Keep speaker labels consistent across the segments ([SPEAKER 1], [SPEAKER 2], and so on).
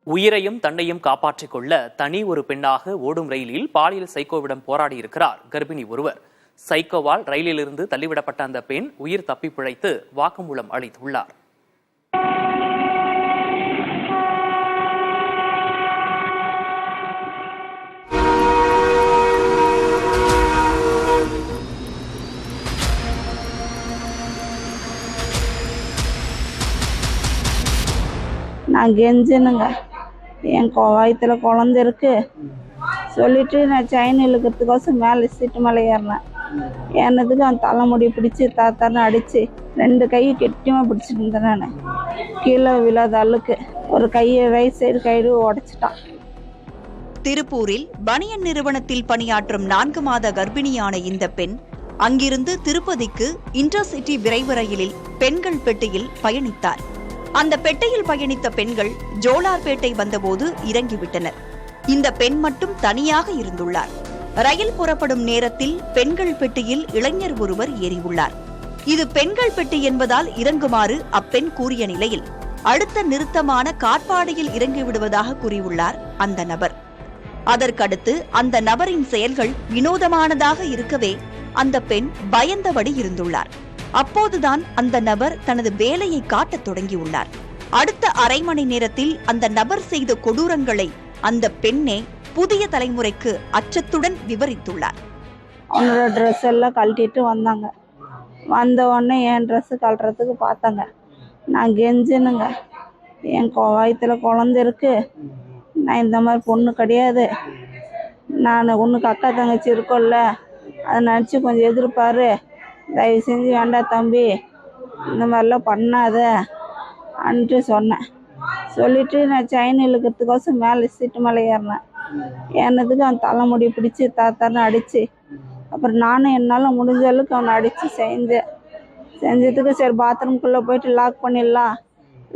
[SPEAKER 1] உயிரையும் தன்னையும் காப்பாற்றிக் கொள்ள தனி ஒரு பெண்ணாக ஓடும் ரயிலில் பாலியல் சைக்கோவிடம் போராடியிருக்கிறார் கர்ப்பிணி ஒருவர். சைக்கோவால் ரயிலிலிருந்து தள்ளிவிடப்பட்ட அந்த பெண் உயிர் தப்பி பிழைத்து வாக்குமூலம் அளித்துள்ளார்.
[SPEAKER 2] நான் கெஞ்சினுங்க, என் வயிற்றுல குழந்தை இருக்கு சொல்லிட்டு நான் செயின் இழுக்கிறதுக்கோசம் மேலே சீட்டு மேலே ஏறினேன். ஏறினதுக்கு அவன் தலைமுடி பிடிச்சி தாத்தான்னு அடித்து 2 கையை கெட்டியமாக பிடிச்சிட்டு இருந்தேன். நான் கீழே விழாத அள்ளுக்கு ஒரு கையை ரைட் சைடு கயிறு உடைச்சிட்டான்.
[SPEAKER 3] திருப்பூரில் பனியன் நிறுவனத்தில் பணியாற்றும் 4 மாத கர்ப்பிணியான இந்த பெண் அங்கிருந்து திருப்பதிக்கு இன்டர்சிட்டி விரைவு ரயிலில் பெண்கள் பெட்டியில் பயணித்தார். அந்த பெட்டையில் பயணித்த பெண்கள் ஜோலார்பேட்டை வந்தபோது இறங்கிவிட்டனர். இந்த பெண் மட்டும் தனியாக இருந்துள்ளார். ரயில் புறப்படும் நேரத்தில் பெண்கள் பெட்டியில் இளைஞர் ஒருவர் ஏறியுள்ளார். இது பெண்கள் பெட்டி என்பதால் இறங்குமாறு அப்பெண் கூறிய நிலையில் அடுத்த நிறுத்தமான காட்பாடியில் இறங்கிவிடுவதாக கூறியுள்ளார் அந்த நபர். அதற்கடுத்து அந்த நபரின் செயல்கள் வினோதமானதாக இருக்கவே அந்த பெண் பயந்தபடி இருந்துள்ளார். அப்போதுதான் அந்த நபர் தனது வேலையை காட்டத் தொடங்கியுள்ளார். அடுத்த அரை மணி நேரத்தில் அந்த நபர் செய்த கொடூரங்களை அந்த பெண்ணே புதிய தலைமுறைக்கு அச்சத்துடன் விவரித்துள்ளார்.
[SPEAKER 2] அவனோட ட்ரெஸ் எல்லாம் கழட்டிட்டு வந்தாங்க. வந்த உடனே என் ட்ரெஸ்ஸு கழட்டுறதுக்கு பார்த்தாங்க. நான் கெஞ்சினுங்க, என் வயிற்றுல குழந்தை இருக்கு, நான் இந்த மாதிரி பொண்ணு கிடையாது, நான் உனக்கு அக்கா தங்கச்சி இருக்கோல்ல, அதை நினச்சி கொஞ்சம் எதிர்பாரு, தயவு செஞ்சு வேண்டாம் தம்பி, இந்த மாதிரிலாம் பண்ணாத அன்ட்டு சொன்னேன். சொல்லிவிட்டு நான் செயின் இழுக்கிறதுக்கோசம் மேலே சீட்டு மேலே ஏறினேன். ஏறினதுக்கு அவன் தலைமுடி பிடிச்சி தாத்தான்னு அடித்து, அப்புறம் நானும் என்னால் முடிஞ்ச அளவுக்கு அவனை அடித்து செஞ்சதுக்கு சரி பாத்ரூம்குள்ளே போயிட்டு லாக் பண்ணிடலாம்,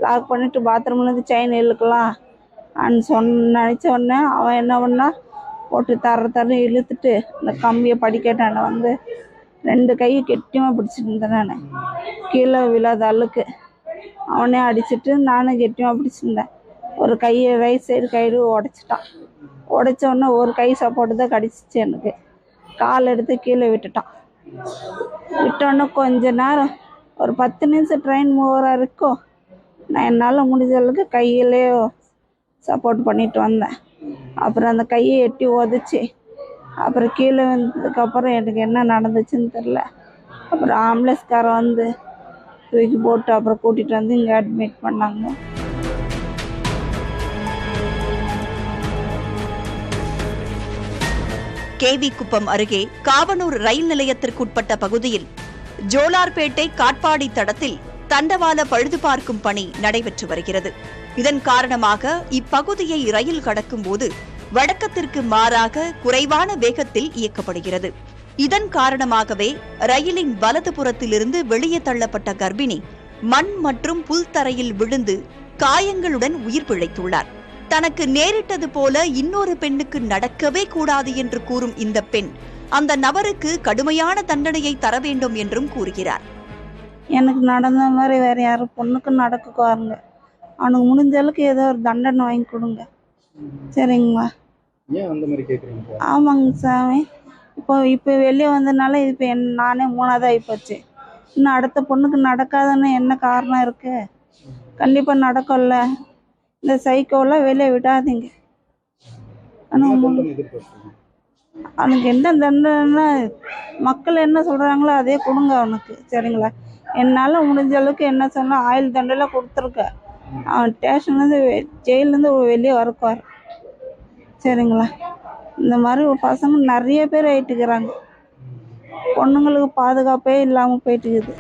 [SPEAKER 2] லாக் பண்ணிவிட்டு பாத்ரூம்லேருந்து செயின் இழுக்கலாம் நினச்ச உடனே அவன் என்ன பண்ணா போட்டு தர இழுத்துட்டு இந்த கம்பியை படிக்கட்டான வந்து 2 கையை கெட்டியமாக பிடிச்சிட்டு இருந்தேன். நான் கீழே விழாத அள்ளுக்கு அவனே அடிச்சுட்டு நானும் கெட்டியமாக பிடிச்சிருந்தேன். ஒரு கையை ரைட் சைடு கயிறு உடைச்சிட்டான். உடைச்ச உடனே ஒரு கை சப்போர்ட்டு தான் கடிச்சிச்சு. எனக்கு கால் எடுத்து கீழே விட்டுட்டான். விட்டோன்னே கொஞ்ச நேரம் ஒரு 10 நிமிஷம் ட்ரெயின் மூவராக இருக்கும். நான் என்னால் முடிஞ்ச அளவுக்கு கையிலே சப்போர்ட் பண்ணிட்டு வந்தேன். அப்புறம் அந்த கையை எட்டி உதச்சி அப்புறம் கீழே வந்ததுக்கப்புறம் எனக்கு என்ன நடந்துச்சுன்னு தெரில. அப்புறம் ஆம்புலன்ஸ்காரன் வந்து தூக்கி போட்டு அப்புறம் கூட்டிகிட்டு வந்து இங்கே அட்மிட் பண்ணாங்க.
[SPEAKER 3] கேவி குப்பம் அருகே காவனூர் ரயில் நிலையத்திற்குட்பட்ட பகுதியில் ஜோலார்பேட்டை காட்பாடி தடத்தில் தண்டவாள பழுது பார்க்கும் பணி நடைபெற்று வருகிறது. இதன் காரணமாக இப்பகுதியை ரயில் கடக்கும் போது வழக்கத்திற்கு மாறாக குறைவான வேகத்தில் இயக்கப்படுகிறது. இதன் காரணமாகவே ரயிலின் வலது புறத்திலிருந்து வெளியே தள்ளப்பட்ட கர்ப்பிணி மண் மற்றும் புல் தரையில் விழுந்து காயங்களுடன் உயிர் பிழைத்துள்ளார். தனக்கு நேரிட்டது போல இன்னொரு பெண்ணுக்கு நடக்கவே கூடாது என்று கூறும் இந்த பெண் அந்த நபருக்கு கடுமையான தண்டனையை தர வேண்டும் என்றும் கூறுகிறார்.
[SPEAKER 2] எனக்கு நடந்த மாதிரி வேற யாரும் பொண்ணுக்கு நடக்குவாருங்க. அவனுக்கு முடிஞ்ச அளவுக்கு ஏதோ ஒரு தண்டனை வாங்கி கொடுங்க. சரிங்களா? ஆமாங்க சாமி. இப்போ வெளியே வந்ததுனால இப்போ நானே 3ஆவது ஆகிப்போச்சு. இன்னும் அடுத்த பொண்ணுக்கு நடக்காதுன்னு என்ன காரணம் இருக்கு? கண்டிப்பாக நடக்கும்ல. இந்த சைக்கோலாம் வெளியே விடாதீங்க. அவனுக்கு என்ன தண்டனை மக்கள் என்ன சொல்கிறாங்களோ அதே கொடுங்க அவனுக்கு. சரிங்களா? என்னால் முடிஞ்ச அளவுக்கு என்ன சொன்னால் ஆயுள் தண்டனை கொடுத்துருக்க. அவன் ஸ்டேஷன்லேருந்து ஜெயிலேருந்து வெளியே வரக்குவார். சரிங்களா? இந்த மாதிரி பசங்க நிறைய பேர் ஆயிட்டுக்கிறாங்க. பொண்ணுங்களுக்கு பாதுகாப்பே இல்லாமல் போயிட்டுக்குது.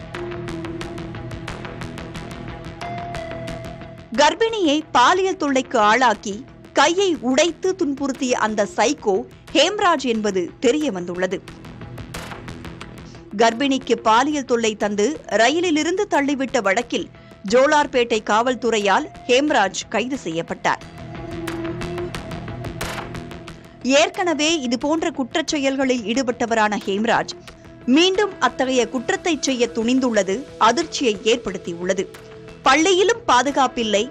[SPEAKER 3] கர்ப்பிணியை பாலியல் தொல்லைக்கு ஆளாக்கி கையை உடைத்து துன்புறுத்திய அந்த சைக்கோ ஹேம்ராஜ் என்பது தெரிய வந்துள்ளது. கர்ப்பிணிக்கு பாலியல் தொல்லை தந்து ரயிலிலிருந்து தள்ளிவிட்ட வழக்கில் ஜோலார்பேட்டை காவல்துறையால் ஹேம்ராஜ் கைது செய்யப்பட்டார். ஏற்கனவே இதுபோன்ற குற்றச் செயல்களில் ஈடுபட்டவரான ஹேம்ராஜ் மீண்டும் அத்தகைய குற்றத்தை செய்ய துணிந்துள்ளது அதிர்ச்சியை ஏற்படுத்தியுள்ளது. பள்ளியிலும் பாதுகாப்பில்லை,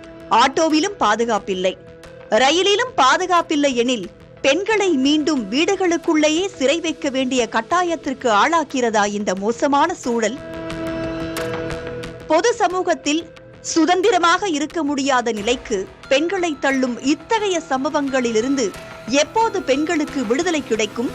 [SPEAKER 3] ஆட்டோவிலும் பாதுகாப்பில்லை, ரயிலிலும் பாதுகாப்பில்லை எனில் பெண்களை மீண்டும் வீடுகளுக்குள்ளேயே சிறை வைக்க வேண்டிய கட்டாயத்திற்கு ஆளாக்கிறதா இந்த மோசமான சூழல்? பொது சமூகத்தில் சுதந்திரமாக இருக்க முடியாத நிலைக்கு பெண்களை தள்ளும் இத்தகைய சம்பவங்களிலிருந்து எப்போது பெண்களுக்கு விடுதலை கிடைக்கும்?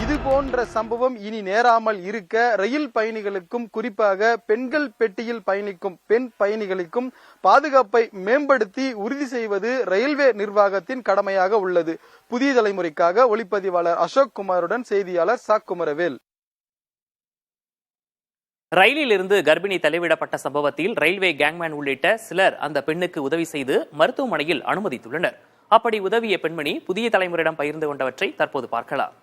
[SPEAKER 4] இது போன்ற சம்பவம் இனி நேராமல் இருக்க ரயில் பயணிகளுக்கும் குறிப்பாக பெண்கள் பெட்டியில் பயணிக்கும் பெண் பயணிகளுக்கும் பாதுகாப்பை மேம்படுத்தி உறுதி செய்வது ரயில்வே நிர்வாகத்தின் கடமையாக உள்ளது. புதிய தலைமுறைக்காக ஒளிப்பதிவாளர் அசோக் குமாருடன் செய்தியாளர் சாக்குமரவேல்.
[SPEAKER 1] ரயிலில் இருந்து கர்ப்பிணி தள்ளிவிடப்பட்ட சம்பவத்தில் ரயில்வே கேங்மேன் உள்ளிட்ட சிலர் அந்த பெண்ணுக்கு உதவி செய்து மருத்துவமனையில் அனுமதித்துள்ளனர். அப்படி உதவிய பெண்மணி புதிய தலைமுறையிடம் பகிர்ந்து கொண்டவற்றை தற்போது பார்க்கலாம்.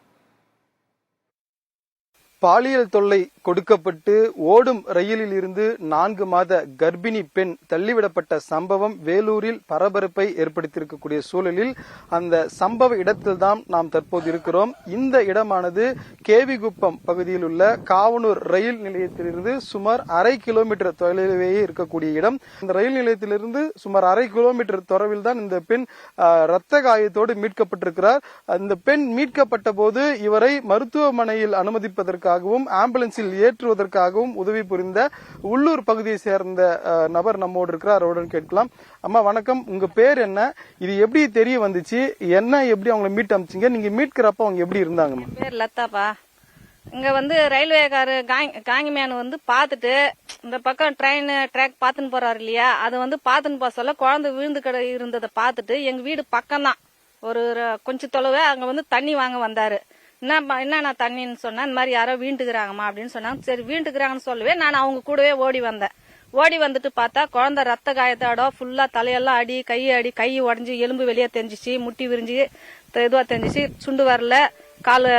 [SPEAKER 4] பாலியல் தொல்லை கொடுக்கப்பட்டு ஓடும் ரயிலில் இருந்து 4 மாத கர்ப்பிணி பெண் தள்ளிவிடப்பட்ட சம்பவம் வேலூரில் பரபரப்பை ஏற்படுத்தியிருக்கக்கூடிய சூழலில் அந்த சம்பவ இடத்தில்தான் நாம் தற்போது இருக்கிறோம். இந்த இடமானது கேவிகுப்பம் பகுதியில் உள்ள காவனூர் ரயில் நிலையத்திலிருந்து சுமார் 1/2 கிலோமீட்டர் தொலைவிலேயே இருக்கக்கூடிய இடம். இந்த ரயில் நிலையத்திலிருந்து சுமார் 1/2 கிலோமீட்டர் தொலைவில் தான் இந்த பெண் இரத்த காயத்தோடு மீட்கப்பட்டிருக்கிறார். இந்த பெண் மீட்கப்பட்ட போது இவரை மருத்துவமனையில் அனுமதிப்பதற்கு ஆம்புலன்ஸில் ஏற்றுவதற்காகவும் உதவி புரிந்த உள்ளூர் பகுதியை சேர்ந்த நபர் நம்மோடு இருக்கிறார். அவருடன் கேட்கலாம். அம்மா வணக்கம், உங்க பேர் என்ன? இது எப்படி தெரிய வந்துச்சு? என்ன எப்படி அவங்களை மீட் அமிச்சிங்க? நீங்க மீட்கிறப்ப அவங்க எப்படி இருந்தாங்க?
[SPEAKER 5] பேர் லதாப்பா. இங்க ரயில்வேக்காரு காங்கிமேன் பாத்துட்டு இந்த பக்கம் ட்ரெயின் ட்ராக் பாத்துன்னு போறாரு இல்லையா, அது பாத்துன்னு போக சொல்ல குழந்தை விழுந்து இருந்ததை பாத்துட்டு எங்க வீடு பக்கம் தான் ஒரு கொஞ்சம் தொலைவே அங்க தண்ணி வாங்க வந்தாரு. என்ன தண்ணின்னு சொன்னா இந்த மாதிரி யாரோ வீண்டுக்கிறாங்கம்மா அப்படின்னு சொன்னாங்க. சரி வீண்டுக்கிறாங்கன்னு சொல்லவே நான் அவங்க கூடவே ஓடி வந்தேன். ஓடி வந்துட்டு பார்த்தா குழந்தை ரத்த காயத்தோட ஃபுல்லா தலையெல்லாம் அடி கை உடஞ்சி எலும்பு வெளியே தெரிஞ்சிச்சு, முட்டி விரிஞ்சு இதுவா தெரிஞ்சிச்சு, சுண்டு வரல, காலு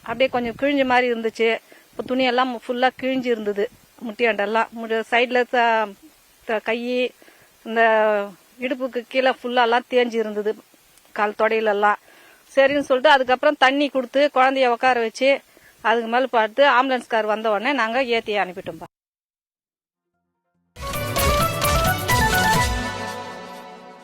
[SPEAKER 5] அப்படியே கொஞ்சம் கிழிஞ்ச மாதிரி இருந்துச்சு. இப்போ துணியெல்லாம் ஃபுல்லா கிழிஞ்சு இருந்தது, முட்டியாண்டெல்லாம் சைட்ல கை இந்த இடுப்புக்கு கீழே ஃபுல்லாலாம் தேஞ்சு இருந்தது, கால் தொடையிலெல்லாம். சரின்னு சொல்லிட்டு அதுக்கப்புறம் தண்ணி கொடுத்து குழந்தைய உட்கார வச்சு அதுக்கு மேல பார்த்து ஆம்புலன்ஸ் கார் வந்த உடனே நாங்க ஏத்தி அனுப்பிட்டோம்.